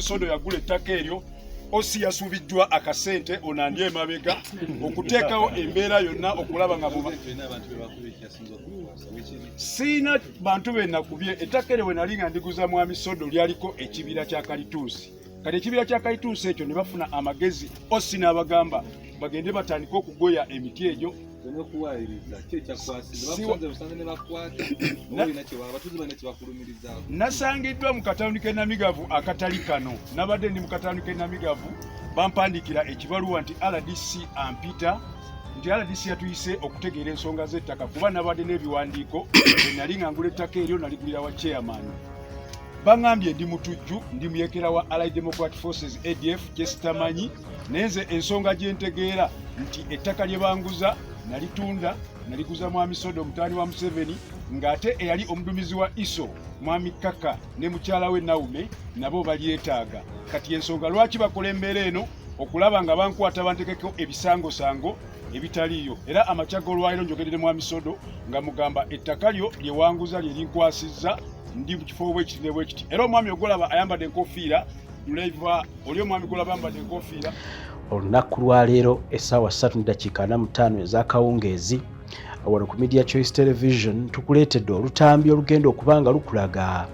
Mwamisodo yagula ettaka eryo osi yasubiddwa akasente onandye emabega okuteekawo embeera yonna okulaba nga siina bantu be nakubye ettaka eryo we nali nga ndiguza Mwamisodo lyaliko ekibira kya kalituusi kati ekibira kya kalituusi ekyo ne bafuna amagezi osi n'abagamba bagende batandika okugoya emiti egyo nasangiddwa mu katawuni k'e Namigavu akatali kano nabadde ndi mu katawuni k'e Namigavu bampandikira ekibaluwa nti RDC ampita nti RDC yatuyise okutegeera ensonga z'ettaka kuba nabadde n'ebiwandiiko nali nga ngula ettaka eryo naligulira wa chairman bangambye ndi mutujju ndi muyekera wa Allied Democratic Forces ADF kyesitamanyi neze ensonga gyentegeera nti ettaka lye banguza nalitunda naliguza Mwamisodo mutani wa Museveni ngate eyali omudumizi wa M.i.S.O Mwami Kaka ne mukyala we Naume nabo balyetaaga kati ensonga lwaki bakola embeera eno okulaba nga bankwata bantekeko ebisango ebitaliyo era amachago olwaliro njogerere Mwamisodo nga mugamba ettaka lyo lye wanguza lye linkwasizza ndi mu kifo bwekiti era omwami ogolaba ayambadde enkofiira Leva oli omwami golaba ayambadde enkofiira. Olunaku lwaleero essaawa 3:45 ez'akawungeezi wano ku Media Choice Television tukuleetedde olutambi olugenda okubanga lukulaga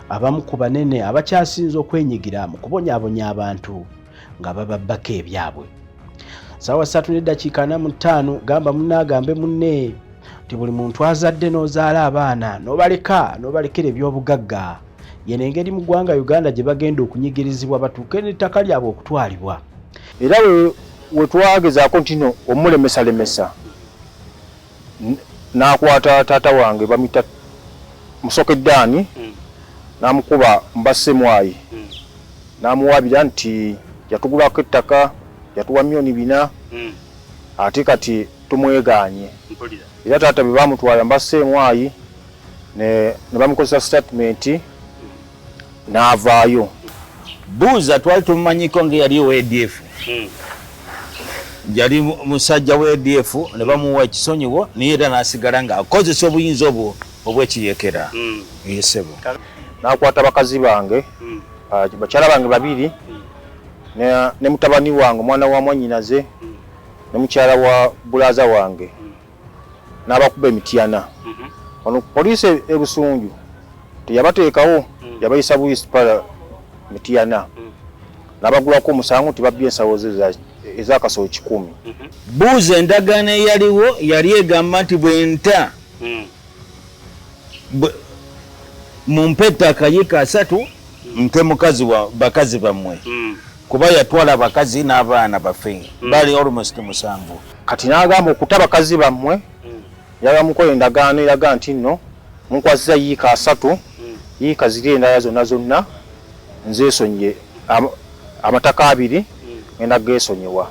abamu ku banene abakyasinze okwenyigira mu kubonyaabonya abantu nga bababbako ebyabwe. Ssaawa 3:45 gamba munnaagambe munne nti buli muntu azadde n'ozaala abaana n'obalekera ebyobugagga yeno engeri mu ggwanga Uganda gye bagenda okunyigirizibwa batuuke n'ettaka lyabwe okutwalibwa. Era we twagezaako ntino omulemesalemesa n'akwata taata wange bamita Musokeddaani n'amukuba mbasse mwayi n'amuwabira nti yatugulako ettaka yatuwa $4,000,000 ate kati tumwegaanye. Era taata bwe bamutwala mbasse mwayi ne bamukozesa statement n'avaayo. Buuza twali tumumanyiko nga yali ADF. Yali musajja wa ADF ne bamuwa ekisonyiwo naye era n'asigala nga akozesa obuyinza obwo obw'ekiyekera. Yesebo. N'akwata bakazi bange, bakyala bange babiri, ne mutabani wange omwana wa mwannyinaze, ne mukyala wa bulaza wange, n'abakuba emityana. Ono poliisi e Busunju teyabateekawo, yabayisa buyisi pala mityana. N'abagulako omusango nti babbye ensawo ez'akasawo 10. Buuza endagaano eyaliwo yali egamba nti bwenta mumpe ettaka yiika 3 mpe mukazi wa bakazi bammwe kuba yatwala abakazi n'abaana baffe bali almost 7. Kati n'agamba okuta bakazi bammwe yagamukola endagaano eraga nti nno munkwasiza yiika 3 yiika ziri endala zonna nzeesonye amataka 2 ngenda geesonyewa.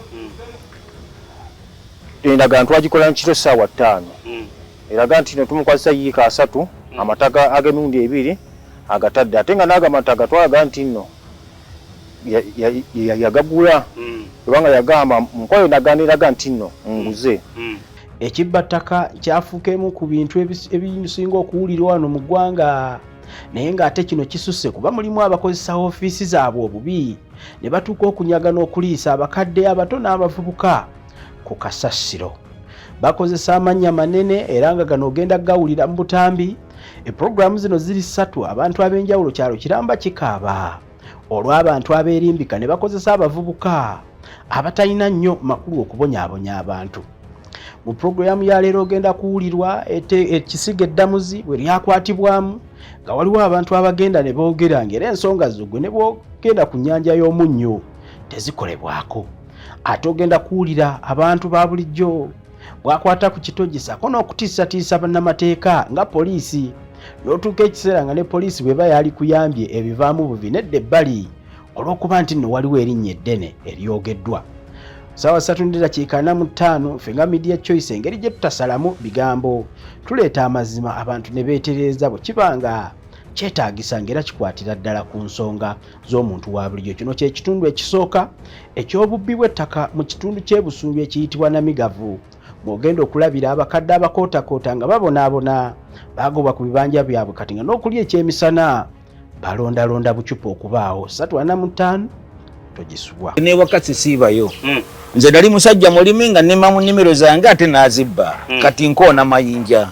Endagaano twagikola nkiro ssaawa 5 eraga nti nno tumukwasiza yiika 3 amataka ag'emirundi 2 agatadde ate nga n'agamataka twalaga nti nno yagagula kubanga yagamba mukola endagaano eraga nti nno nguze. Ekibbattaka kyafuuka emu ku bintu ebisinga okuwulirwa wano mu ggwanga naye ng'ate kino kisusse kuba mulimu abakozesa ofiisi zaabwe obubi ne batuuka okunyaga n'okuliisa abakadde abato n'abavubuka ku kasasiro. Bakozesa amannya manene era nga gano ogenda gawulira mu butambi. Epulogulaamu zino ziri 3 abantu ab'enjawulo kyalo kiramba kikaaba olw'abantu abeerimbika ne bakozesa abavubuka abatalina nnyo makulu okubonyaabonya abantu. Mu pulogulaamu ya leero ogenda kuwulirwa ekisiga eddamuzi bwe lyakwatibwamu nga waliwo abantu abagenda ne boogera ng'era ensonga zogwe ne boogenda ku nnyanja y'omunnyo tezikolebwako. Ate ogenda kuwulira abantu ba bulijjo bwakwata ku kitogi ssaako n'okutiisatiisa bannamateeka nga poliisi n'otuuka ekiseera nga ne poliisi bw'eba yali kuyambye ebivaamu bubi nedda ebbali olw'okuba nti nno waliwo erinnya eddene eryogeddwa. Ssaawa 3:45 ffe nga Media Choice engeri gye tutasalamu bigambo tuleeta amazima abantu ne beetereeza bwe kibanga kyetaagisa ng'era kikwatira ddala ku nsonga z'omuntu wa bulijjo. Kino kye kitundu ekisooka eky'obubbi bw'ettaka mu kitundu ky'e Busunju ekiyitibwa Namigavu. Mwogenda okulabira abakadde abakootakoota nga babonaabona bagobwa ku bibanja byabwe kati nga n'okulya ekyemisana balondalonda bucupa okubaawo 345 togisubwa. Ne wakati siibayo nze nali musajja mulimi nga nema mu nnimiro zange ate nazibba kati nkoona mayinja